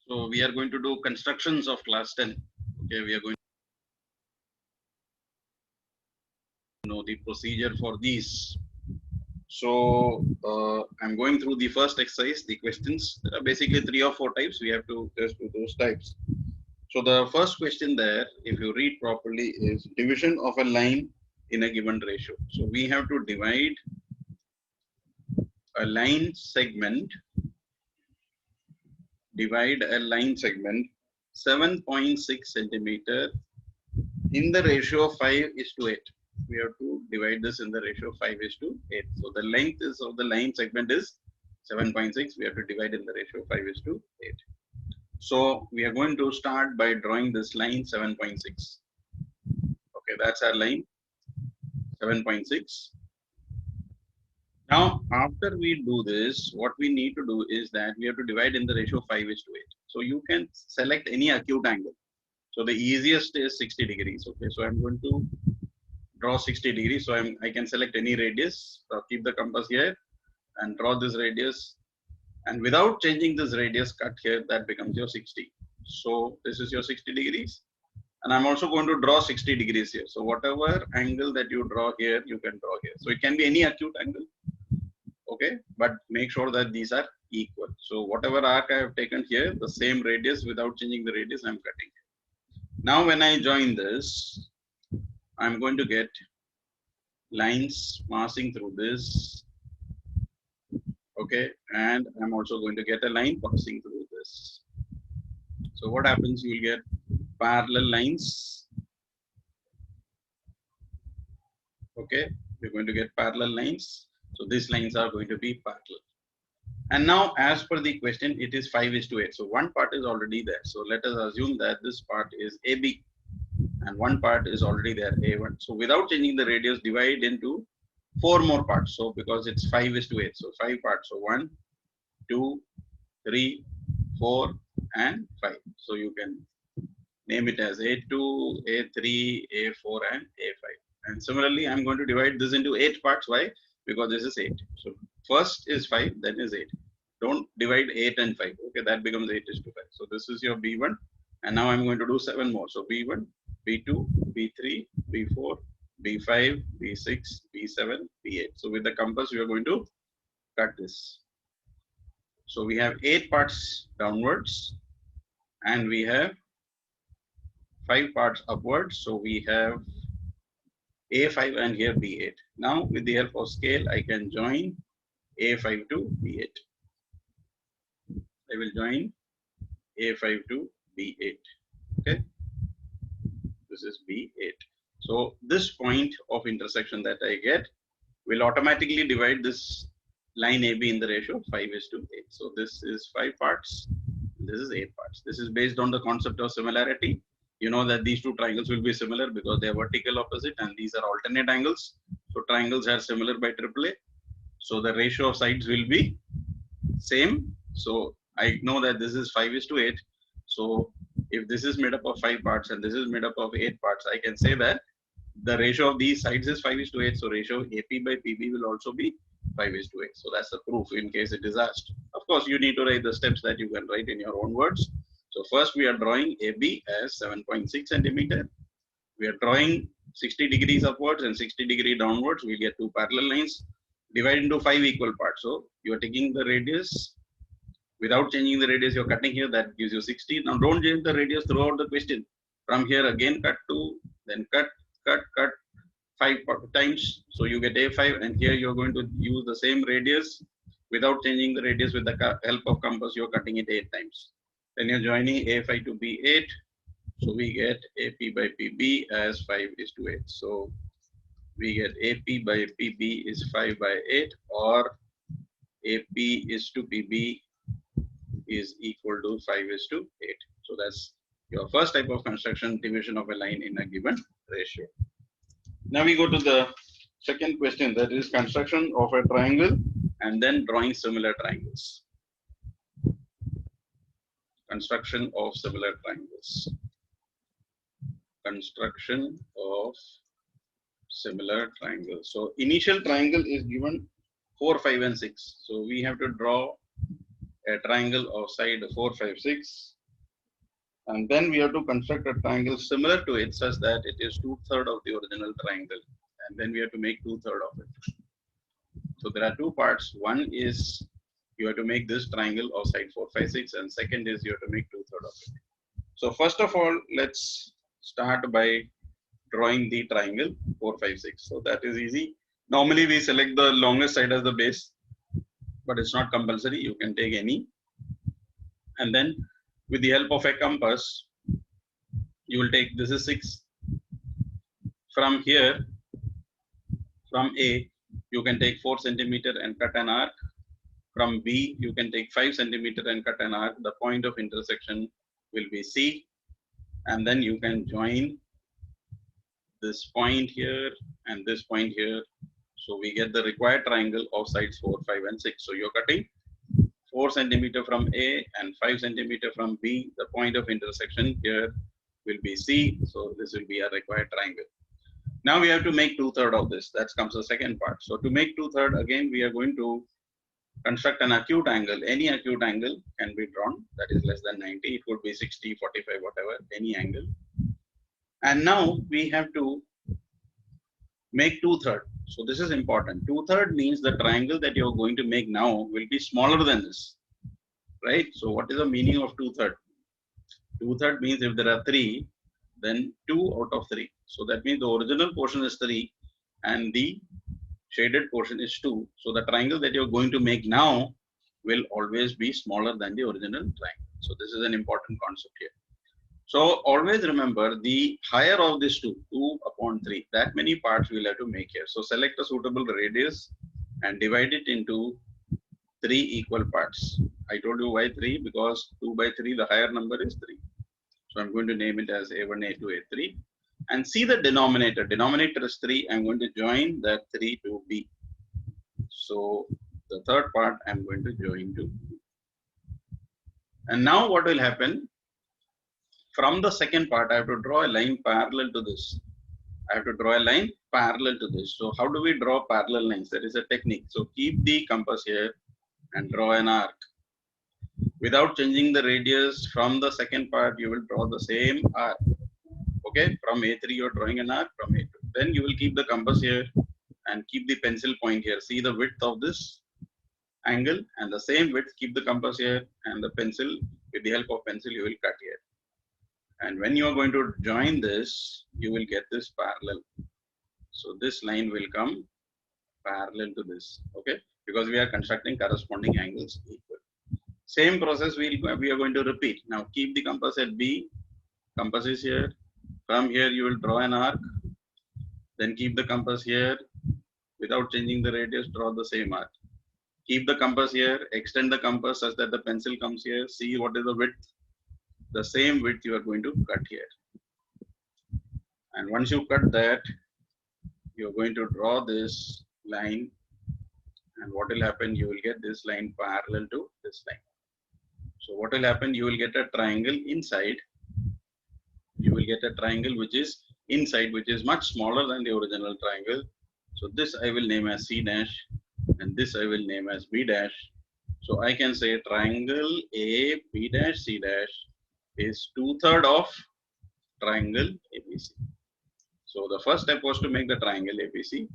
So we are going to do constructions of class 10. Okay, we are going to know the procedure for these. So I'm going through the first exercise, the questions. There are basically 3 or 4 types. We have to test with those types. So the first question there, if you read properly, is division of a line in a given ratio. So we have to divide a line segment, 7.6 centimeter in the ratio of 5:8. We have to divide this in the ratio of 5:8. So the length is of the line segment is 7.6. We have to divide in the ratio of 5:8. So we are going to start by drawing this line 7.6. Okay, that's our line 7.6. Now, after we do this, what we need to do is that we have to divide in the ratio of 5:8. So you can select any acute angle. So the easiest is 60 degrees. Okay, so I'm going to draw 60 degrees. So I can select any radius. So keep the compass here and draw this radius. And without changing this radius, cut here, that becomes your 60. So this is your 60 degrees. And I'm also going to draw 60 degrees here. So whatever angle that you draw here, you can draw here. So it can be any acute angle. Okay, but make sure that these are equal. So whatever arc I have taken here, the same radius, without changing the radius, I'm cutting. Now when I join this, I'm going to get lines passing through this. Okay, and I'm also going to get a line passing through this. So what happens? You will get parallel lines. Okay, we're going to get parallel lines. So these lines are going to be parallel. And now, as per the question, it is 5:8. So one part is already there. So let us assume that this part is AB, and one part is already there, A1. So without changing the radius, divide into 4 more parts. So because it's 5:8, so 5 parts. So 1, 2, 3, 4, and 5. So you can name it as A2, A3, A4, and A5. And similarly, I'm going to divide this into 8 parts. Why? Because this is 8. So first is 5, then is 8. Don't divide 8 and 5. Okay, that becomes 8:5. So this is your B1. And now I'm going to do 7 more. So B1, B2, B3, B4, B5, B6, B7, B8. So with the compass, we are going to cut this. So we have 8 parts downwards and we have 5 parts upwards. So we have A5 and here B8. Now with the help of scale, I can join A5 to B8. I will join A5 to B8. Okay, this is B8. So this point of intersection that I get will automatically divide this line AB in the ratio of 5:8. So this is 5 parts, this is 8 parts. This is based on the concept of similarity. You know that these two triangles will be similar because they are vertical opposite and these are alternate angles. So triangles are similar by AAA. So the ratio of sides will be same. So I know that this is 5:8. So if this is made up of 5 parts and this is made up of 8 parts, I can say that the ratio of these sides is 5:8. So ratio of AP by PB will also be 5:8. So that's the proof in case it is asked. Of course, you need to write the steps that you can write in your own words. So first we are drawing AB as 7.6 centimeter. We are drawing 60 degrees upwards and 60 degree downwards. We get 2 parallel lines. Divide into 5 equal parts. So you are taking the radius. Without changing the radius, you're cutting here. That gives you 60. Now don't change the radius throughout the question. From here again cut 2, then cut 5 times. So you get A5 and here you're going to use the same radius. Without changing the radius with the help of compass, you're cutting it 8 times. Then you're joining A5 to B8. So we get AP by PB as 5:8. So we get AP by PB is 5/8 or AP is to PB is equal to 5:8. So that's your first type of construction, division of a line in a given ratio. Now we go to the second question, that is construction of a triangle and then drawing similar triangles. Construction of similar triangles. Construction of similar triangles. So initial triangle is given 4, 5, and 6. So we have to draw a triangle of side 4, 5, 6 And then we have to construct a triangle similar to it such that it is 2/3 of the original triangle. And then we have to make 2/3 of it. So there are two parts. One is you have to make this triangle of side 4, 5, 6, and second is you have to make 2/3 of it. So first of all, let's start by drawing the triangle 4, 5, 6. So that is easy. Normally we select the longest side as the base, but it's not compulsory. You can take any. And then with the help of a compass, you will take, this is 6. From here, from A, you can take 4 centimeter and cut an arc. From B, you can take 5 centimeter and cut an arc. The point of intersection will be C. And then you can join this point here and this point here. So we get the required triangle of sides 4, 5, and 6. So you're cutting 4 centimeter from A and 5 centimeter from B. The point of intersection here will be C. So this will be a required triangle. Now we have to make 2/3 of this. That comes the second part. So to make 2/3, again, we are going to construct an acute angle. Any acute angle can be drawn that is less than 90. It could be 60, 45, whatever, any angle. And now we have to make 2/3. So this is important. 2/3 means the triangle that you're going to make now will be smaller than this, right? So what is the meaning of 2/3? 2/3 means if there are 3, then 2 out of 3. So that means the original portion is 3 and the shaded portion is 2. So the triangle that you're going to make now will always be smaller than the original triangle. So this is an important concept here. So always remember the higher of this 2 upon 3, that many parts we'll have to make here. So select a suitable radius and divide it into 3 equal parts. I told you why 3, because 2 by 3, the higher number is 3. So I'm going to name it as A1, A2, A3. And see the denominator. Denominator is 3. I'm going to join that 3 to B. So the third part I'm going to join to B. And now what will happen? From the second part, I have to draw a line parallel to this. I have to draw a line parallel to this. So how do we draw parallel lines? There is a technique. So keep the compass here and draw an arc. Without changing the radius from the second part, you will draw the same arc. Okay, from A3 you're drawing an arc, from A2. Then you will keep the compass here and keep the pencil point here. See the width of this angle, and the same width, keep the compass here and the pencil, with the help of pencil you will cut here. And when you are going to join this, you will get this parallel. So this line will come parallel to this, okay? Because we are constructing corresponding angles equal. Same process we are going to repeat. Now keep the compass at B, compass is here. From here you will draw an arc. Then keep the compass here. Without changing the radius, draw the same arc. Keep the compass here, extend the compass such that the pencil comes here. See what is the width. The same width you are going to cut here. And once you cut that, you are going to draw this line. And what will happen? You will get this line parallel to this line. So what will happen? You will get a triangle inside. You will get a triangle which is inside, which is much smaller than the original triangle. So this I will name as C dash, and this I will name as B dash. So I can say triangle A, B dash, C dash is 2/3 of triangle ABC. So the first step was to make the triangle ABC.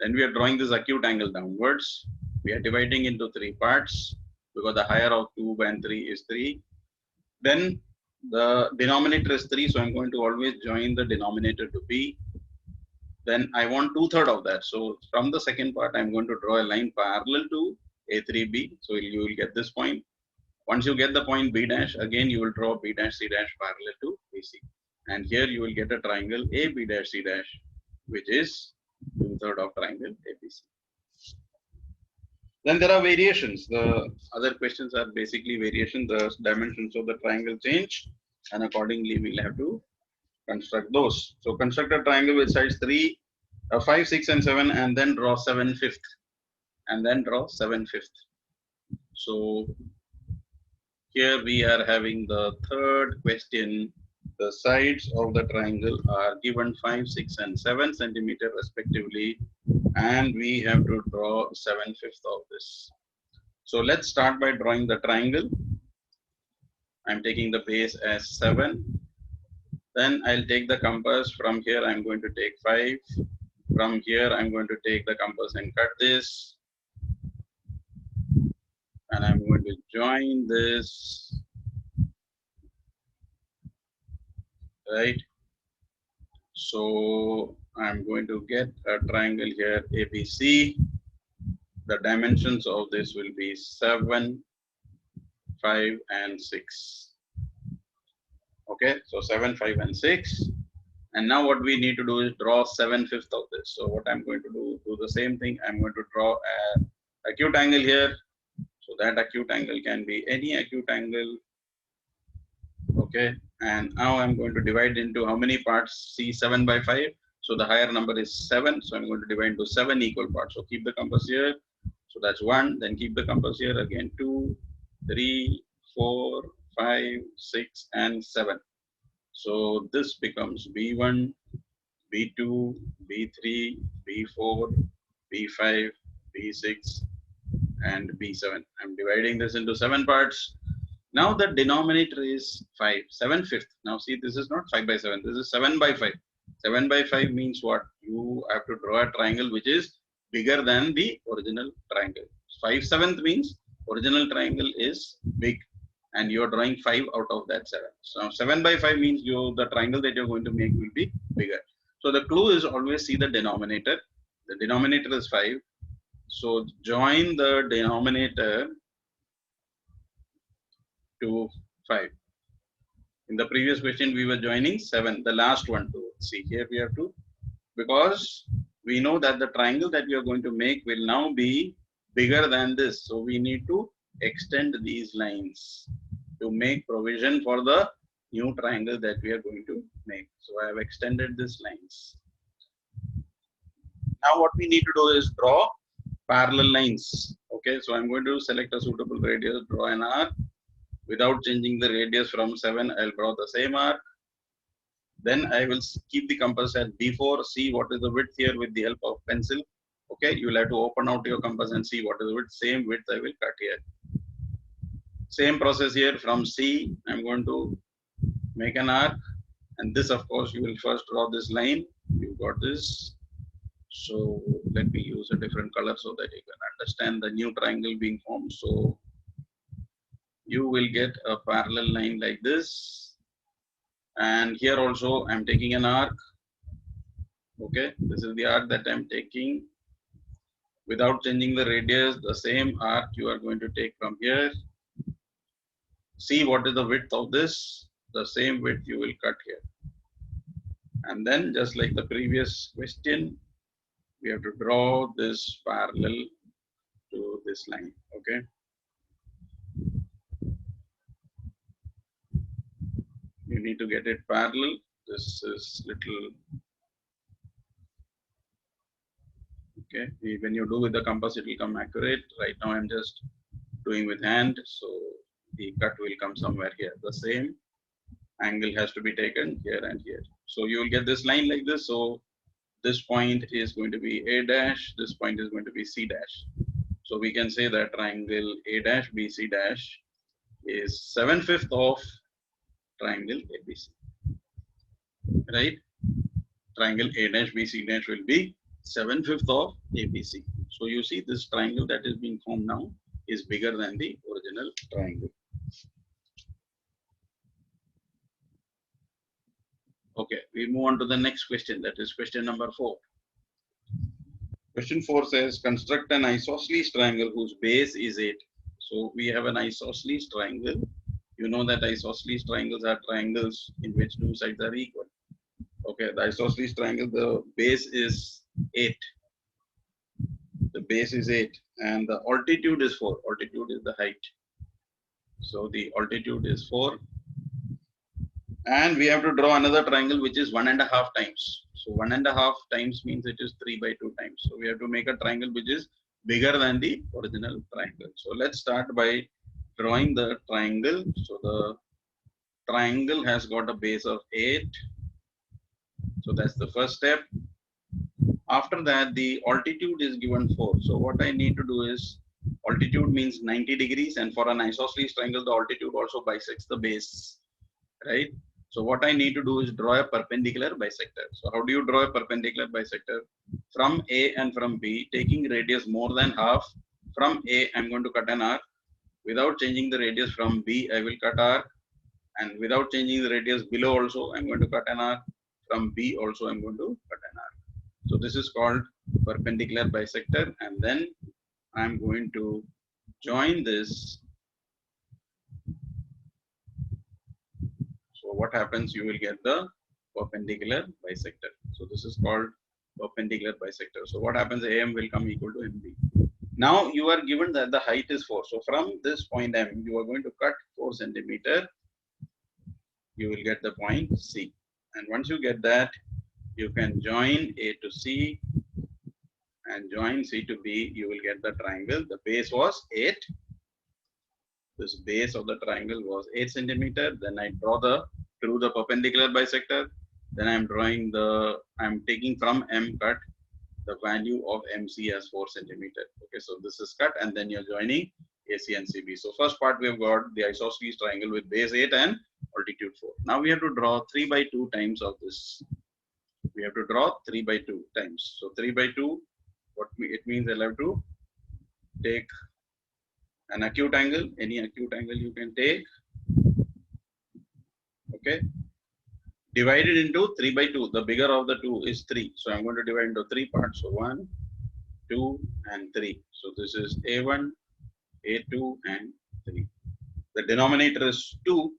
Then we are drawing this acute angle downwards. We are dividing into 3 parts because the higher of 2 and 3 is 3. Then the denominator is 3, so I'm going to always join the denominator to B. Then I want 2/3 of that. So from the second part, I'm going to draw a line parallel to A3B. So you will get this point. Once you get the point B dash, again you will draw B dash C dash parallel to BC. And here you will get a triangle AB dash C dash, which is 2/3 of triangle ABC. Then there are variations. The other questions are basically variations. The dimensions of the triangle change, and accordingly we'll have to construct those. So construct a triangle with sides 3, 5, 6, and 7, and then draw 7/5, and then draw 7/5. So here we are having the third question. The sides of the triangle are given 5, 6, and 7 centimeter respectively, and we have to draw 7/5 of this. So let's start by drawing the triangle. I'm taking the base as 7. Then I'll take the compass. From here, I'm going to take 5. From here, I'm going to take the compass and cut this. And I'm going to join this, right? So I'm going to get a triangle here, ABC. The dimensions of this will be 7, 5, and 6. Okay, so 7, 5, and 6. And now what we need to do is draw 7/5 of this. So what I'm going to do the same thing. I'm going to draw an acute angle here. So that acute angle can be any acute angle. Okay, and now I'm going to divide into how many parts? See, 7 by 5. So the higher number is 7. So I'm going to divide into 7 equal parts. So keep the compass here. So that's 1. Then keep the compass here again. 2, 3, 4, 5, 6, and 7. So this becomes B1, B2, B3, B4, B5, B6, and B7. I'm dividing this into 7 parts. Now the denominator is 5, 7/5. Now see, this is not 5 by 7. This is 7 by 5. 7 by 5 means what? You have to draw a triangle which is bigger than the original triangle. 5/7 means original triangle is big, and you are drawing 5 out of that 7. So 7 by 5 means the triangle that you're going to make will be bigger. So the clue is always see the denominator. The denominator is 5. So join the denominator to 5. In the previous question, we were joining 7, the last one to see. Here we have to, because we know that the triangle that we are going to make will now be bigger than this. So we need to extend these lines to make provision for the new triangle that we are going to make. So I have extended these lines. Now what we need to do is draw parallel lines. Okay, so I'm going to select a suitable radius, draw an arc. Without changing the radius from 7, I'll draw the same arc. Then I will keep the compass at B4, see what is the width here with the help of pencil. Okay, you will have to open out your compass and see what is the width. Same width I will cut here. Same process here from C, I'm going to make an arc. And this, of course, you will first draw this line. You got this. So let me use a different color so that you can understand the new triangle being formed. So you will get a parallel line like this. And here also I'm taking an arc. Okay, this is the arc that I'm taking. Without changing the radius, the same arc you are going to take from here. See what is the width of this. The same width you will cut here. And then just like the previous question, we have to draw this parallel to this line. Okay. You need to get it parallel. This is little, okay. When you do with the compass, it will come accurate. Right now I'm just doing with hand. So the cut will come somewhere here. The same angle has to be taken here and here. So you will get this line like this. So this point is going to be A dash. This point is going to be C dash. So we can say that triangle A dash BC dash is 7/5 of triangle ABC. Right? Triangle A dash BC dash will be 7/5 of ABC. So you see this triangle that is being formed now is bigger than the original triangle. Okay, we move on to the next question. That is question number 4. Question 4 says, construct an isosceles triangle whose base is 8. So we have an isosceles triangle. You know that isosceles triangles are triangles in which two sides are equal. Okay, the isosceles triangle, the base is 8. The base is 8 and the altitude is 4. Altitude is the height. So the altitude is 4. And we have to draw another triangle which is 1.5 times. So 1.5 times means it is 3 by 2 times. So we have to make a triangle which is bigger than the original triangle. So let's start by drawing the triangle. So the triangle has got a base of 8. So that's the first step. After that, the altitude is given 4. So what I need to do is Altitude means 90 degrees, and for an isosceles triangle, the altitude also bisects the base, right? So what I need to do is draw a perpendicular bisector. So how do you draw a perpendicular bisector? From A and from B, taking radius more than half. From A, I'm going to cut an arc. Without changing the radius from B, I will cut arc. And without changing the radius below also, I'm going to cut an arc. From B also, I'm going to cut an arc. So this is called perpendicular bisector. And then I'm going to join this. So what happens? You will get the perpendicular bisector. So this is called perpendicular bisector. So what happens? AM will come equal to MB. Now you are given that the height is 4. So from this point M, you are going to cut 4 centimeter. You will get the point C. And once you get that, you can join A to C and join C to B. You will get the triangle. The base was 8. This base of the triangle was 8 centimeter. Then I draw through the perpendicular bisector. Then I'm taking from M cut the value of MC as 4 centimeter. Okay, so this is cut, and then you're joining AC and CB. So first part we have got the isosceles triangle with base 8 and altitude 4. Now we have to draw 3 by 2 times of this. We have to draw 3 by 2 times. So 3 by 2, what it means, I'll have to take an acute angle, any acute angle you can take. Okay, divided into 3 by 2. The bigger of the two is 3. So I'm going to divide into 3 parts. So 1, 2, and 3. So this is A1, A2, and 3. The denominator is 2.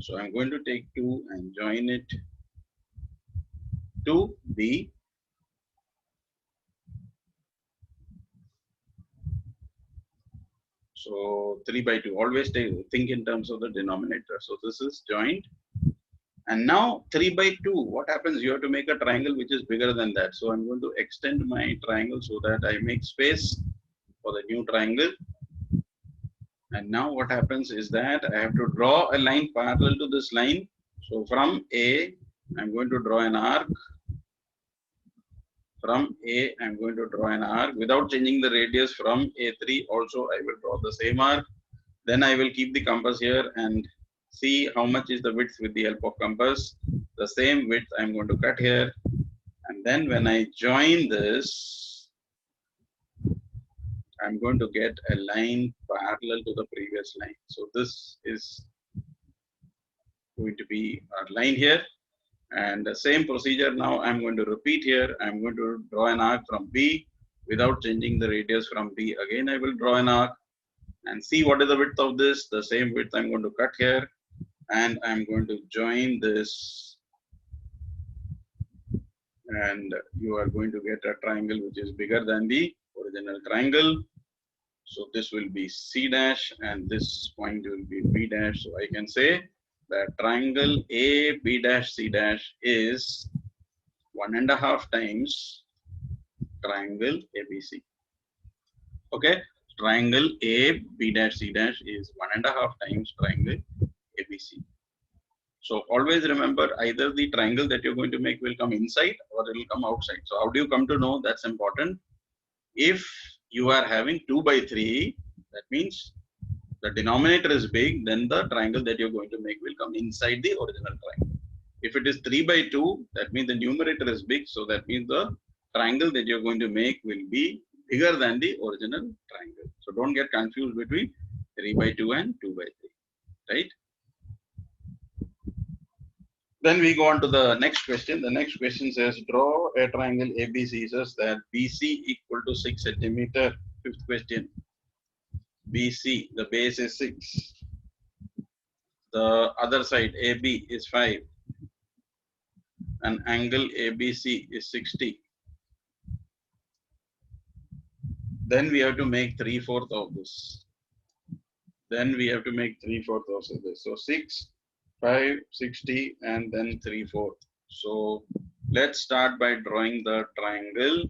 So I'm going to take 2 and join it to B. So 3 by 2. Always think in terms of the denominator. So this is joined. And now 3 by 2, what happens? You have to make a triangle which is bigger than that. So I'm going to extend my triangle so that I make space for the new triangle. And now what happens is that I have to draw a line parallel to this line. So from A, I'm going to draw an arc. From A, I'm going to draw an arc. Without changing the radius from A3, also I will draw the same arc. Then I will keep the compass here and see how much is the width with the help of compass. The same width I'm going to cut here. And then when I join this, I'm going to get a line parallel to the previous line. So this is going to be our line here. And the same procedure now I'm going to repeat here. I'm going to draw an arc from B without changing the radius from B. Again, I will draw an arc and see what is the width of this. The same width I'm going to cut here. And I'm going to join this. And you are going to get a triangle which is bigger than the original triangle. So this will be C dash and this point will be B dash. So I can say that triangle A, B dash, C dash is 1.5 times triangle ABC. Okay, triangle A, B dash, C dash is 1.5 times triangle ABC. So always remember, either the triangle that you're going to make will come inside or it will come outside. So how do you come to know? That's important. If you are having 2 by 3, that means the denominator is big, then the triangle that you're going to make will come inside the original triangle. If it is 3 by 2, that means the numerator is big. So that means the triangle that you're going to make will be bigger than the original triangle. So don't get confused between 3 by 2 and 2 by 3, right? Then we go on to the next question. The next question says, draw a triangle ABC such that BC equal to 6 centimeter. Fifth question. BC, the base is 6. The other side, AB, is 5. And angle ABC is 60. Then we have to make 3/4 of this. Then we have to make 3/4 of this. So 6, 5, 60, and then 3/4. So let's start by drawing the triangle.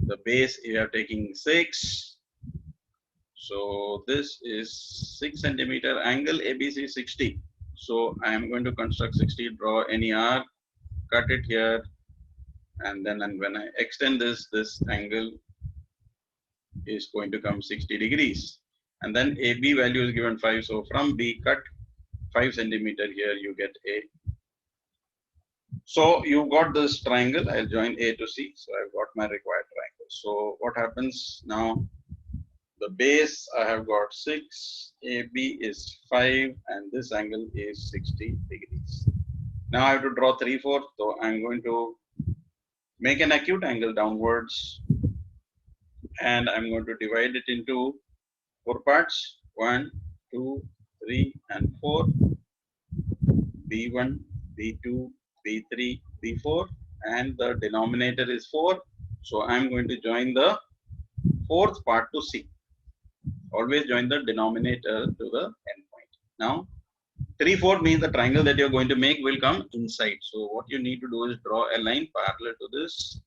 The base we are taking 6. So this is 6 centimeter. Angle ABC 60. So I am going to construct 60. Draw any arc, cut it here, and then when I extend this angle is going to come 60 degrees. And then AB value is given 5. So from B, cut 5 centimeter here, you get A. So you got this triangle. I'll join A to C. So I've got my required triangle. So what happens now? The base I have got 6, AB is 5, and this angle is 60 degrees. Now I have to draw 3/4. So I'm going to make an acute angle downwards, and I'm going to divide it into 4 parts. 1, 2, 3, and 4. B1, B2, B3, B4, and the denominator is 4. So I'm going to join the fourth part to C. Always join the denominator to the endpoint. Now, 3/4 means the triangle that you're going to make will come inside. So what you need to do is draw a line parallel to this.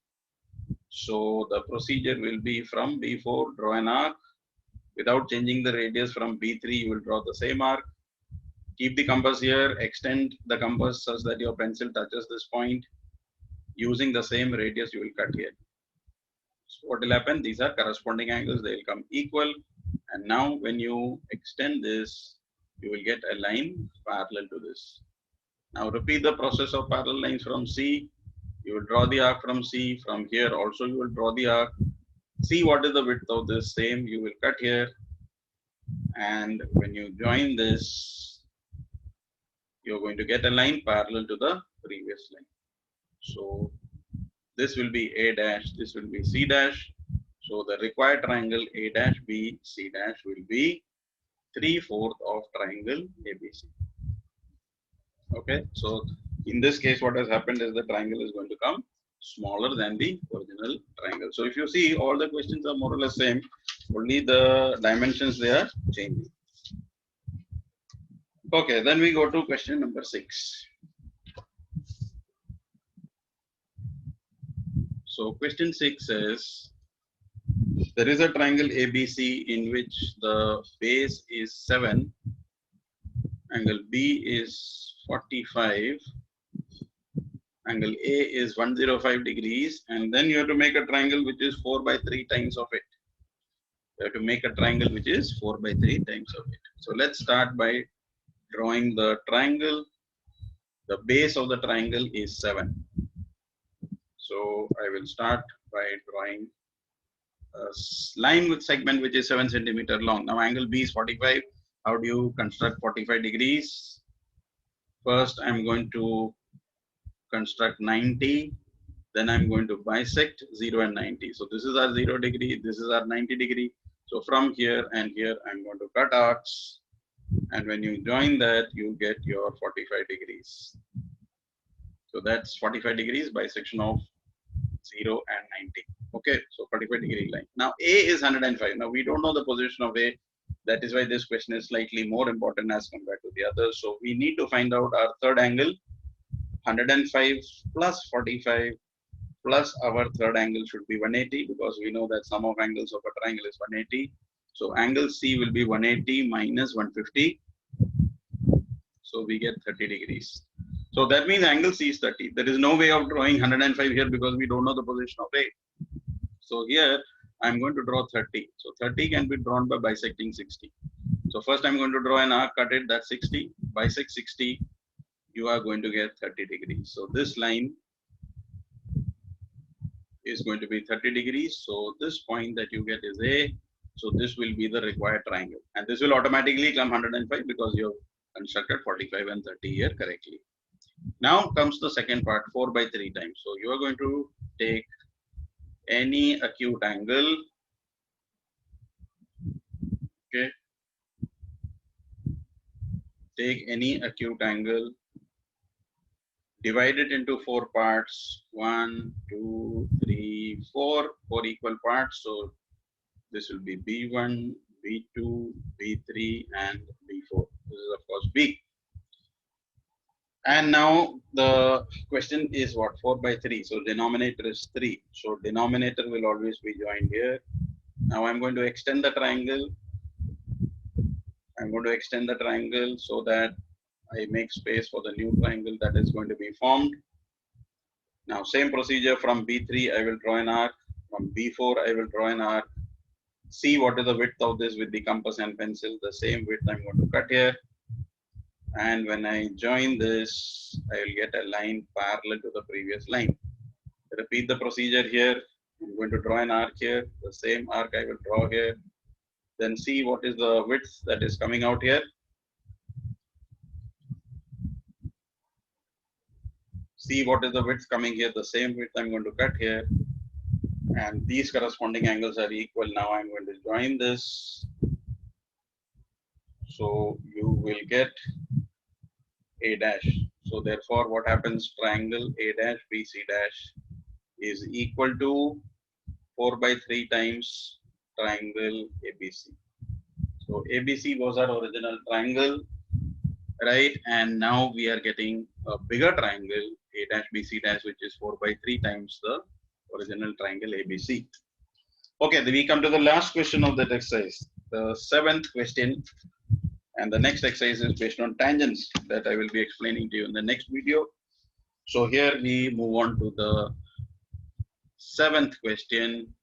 So the procedure will be from B4, draw an arc. Without changing the radius from B3, you will draw the same arc. Keep the compass here, extend the compass such that your pencil touches this point. Using the same radius, you will cut here. So what will happen? These are corresponding angles, they will come equal. And now when you extend this, you will get a line parallel to this. Now repeat the process of parallel lines from C. You will draw the arc from C. From here also you will draw the arc. See what is the width of this, same you will cut here. And when you join this, you're going to get a line parallel to the previous line. So this will be A dash, this will be C dash. So the required triangle A dash B C dash will be 3/4 of triangle ABC. Okay, so in this case, what has happened is the triangle is going to come smaller than the original triangle. So if you see, all the questions are more or less same, only the dimensions they are changing. Okay, then we go to question number 6. So question 6 says, there is a triangle ABC in which the base is 7, angle B is 45, angle A is 105 degrees, and then you have to make a triangle which is 4 by 3 times of it. You have to make a triangle which is 4 by 3 times of it. So let's start by drawing the triangle. The base of the triangle is 7. So I will start by drawing a line with segment which is 7 centimeter long. Now angle B is 45. How do you construct 45 degrees? First I'm going to construct 90. Then I'm going to bisect 0 and 90. So this is our 0 degree, this is our 90 degree. So from here and here I'm going to cut arcs. And when you join that, you get your 45 degrees. So that's 45 degrees bisection of 0 and 90. Okay, so 45 degree line. Now A is 105. Now we don't know the position of A. That is why this question is slightly more important as compared to the others. So we need to find out our third angle. 105 plus 45 plus our third angle should be 180, because we know that sum of angles of a triangle is 180. So angle C will be 180 minus 150. So we get 30 degrees. So that means angle C is 30. There is no way of drawing 105 here because we don't know the position of A. So here I'm going to draw 30. So 30 can be drawn by bisecting 60. So first I'm going to draw an arc, cut it, that's 60. Bisect 60, you are going to get 30 degrees. So this line is going to be 30 degrees. So this point that you get is A. So this will be the required triangle. And this will automatically come 105 because you have constructed 45 and 30 here correctly. Now comes the second part, 4 by 3 times. So you are going to take any acute angle. Okay. Take any acute angle. Divide it into 4 parts. 1, 2, 3, 4. 4 equal parts. So this will be B1, B2, B3, and B4. This is of course B. And now the question is what? 4 by 3. So denominator is 3. So denominator will always be joined here. Now I'm going to extend the triangle. I'm going to extend the triangle so that I make space for the new triangle that is going to be formed. Now same procedure from B3 I will draw an arc. From B4 I will draw an arc. See what is the width of this with the compass and pencil. The same width I'm going to cut here. And when I join this, I will get a line parallel to the previous line. Repeat the procedure here. I'm going to draw an arc here. The same arc I will draw here. Then see what is the width that is coming out here. See what is the width coming here. The same width I'm going to cut here. And these corresponding angles are equal. Now I'm going to join this. So you will get A dash. So therefore what happens, triangle A dash BC dash is equal to 4/3 times triangle ABC. So ABC was our original triangle, right? And now we are getting a bigger triangle A dash BC dash, which is 4/3 times the original triangle ABC. Okay, then we come to the last question of that exercise, the 7th question. And the next exercise is based on tangents that I will be explaining to you in the next video. So here we move on to the 7th question.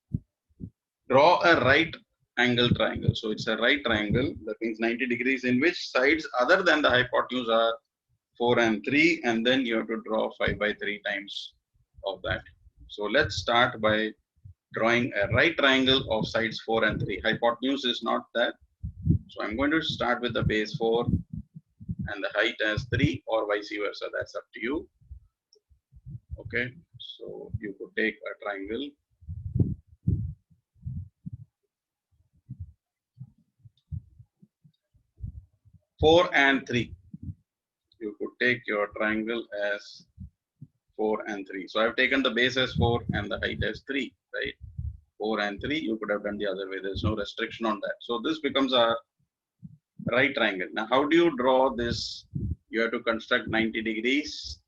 Draw a right angle triangle. So it's a right triangle, that means 90 degrees, in which sides other than the hypotenuse are 4 and 3, and then you have to draw 5/3 times of that. So let's start by drawing a right triangle of sides 4 and 3. Hypotenuse is not that. So I'm going to start with the base 4 and the height as 3, or vice versa. That's up to you. Okay, so you could take a triangle. Four and 3. You could take your triangle as 4 and 3. So I've taken the base as 4 and the height as 3, right? 4 and 3, you could have done the other way. There's no restriction on that. So this becomes our right triangle. Now, how do you draw this? You have to construct 90 degrees.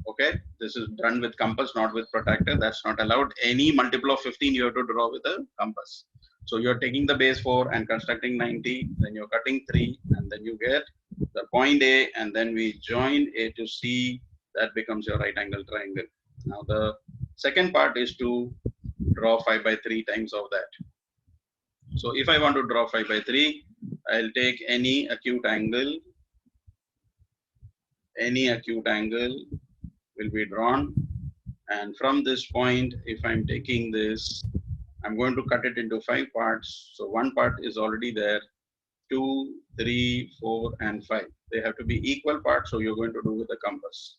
Okay, this is done with compass, not with protractor. That's not allowed. Any multiple of 15 you have to draw with a compass. So you're taking the base 4 and constructing 90, then you're cutting 3, and then you get the point A, and then we join A to C. That becomes your right angle triangle. Now the second part is to draw 5/3 times of that. So if I want to draw 5/3, I'll take any acute angle. Any acute angle will be drawn, and from this point, if I'm taking this, I'm going to cut it into 5 parts. So one part is already there, 2, 3, 4, and 5. They have to be equal parts, so you're going to do with the compass.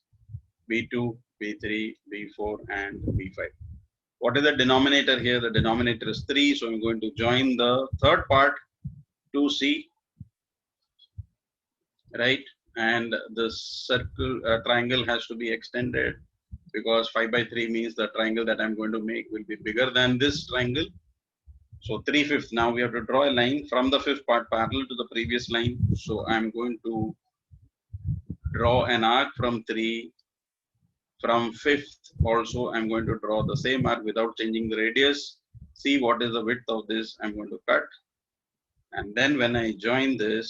B2, B3, B4, and B5. What is the denominator here? The denominator is 3, so I'm going to join the third part to C, right? And the circle triangle has to be extended, because 5/3 means the triangle that I'm going to make will be bigger than this triangle. So 3/5. Now we have to draw a line from the 5th part parallel to the previous line. So I'm going to draw an arc from 3. From 5th also I'm going to draw the same arc without changing the radius. See what is the width of this. I'm going to cut, and then when I join this,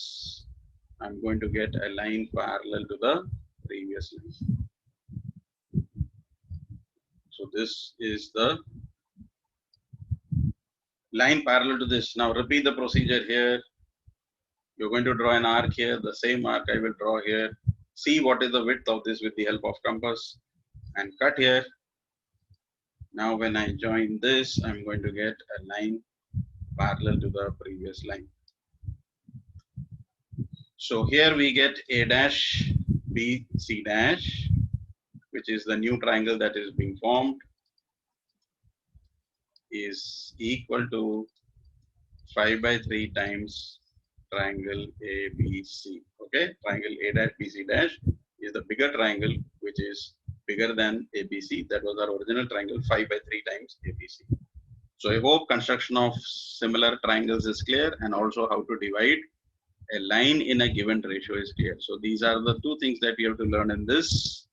I'm going to get a line parallel to the previous line. So this is the line parallel to this. Now repeat the procedure here. You're going to draw an arc here. The same arc I will draw here. See what is the width of this with the help of compass, and cut here. Now when I join this, I'm going to get a line parallel to the previous line. So here we get A dash B C dash, which is the new triangle that is being formed, is equal to 5/3 times triangle ABC. Okay, triangle A dash BC dash is the bigger triangle, which is bigger than ABC. That was our original triangle, 5/3 times ABC. So I hope construction of similar triangles is clear, and also how to divide a line in a given ratio is clear. So these are the 2 things that you have to learn in this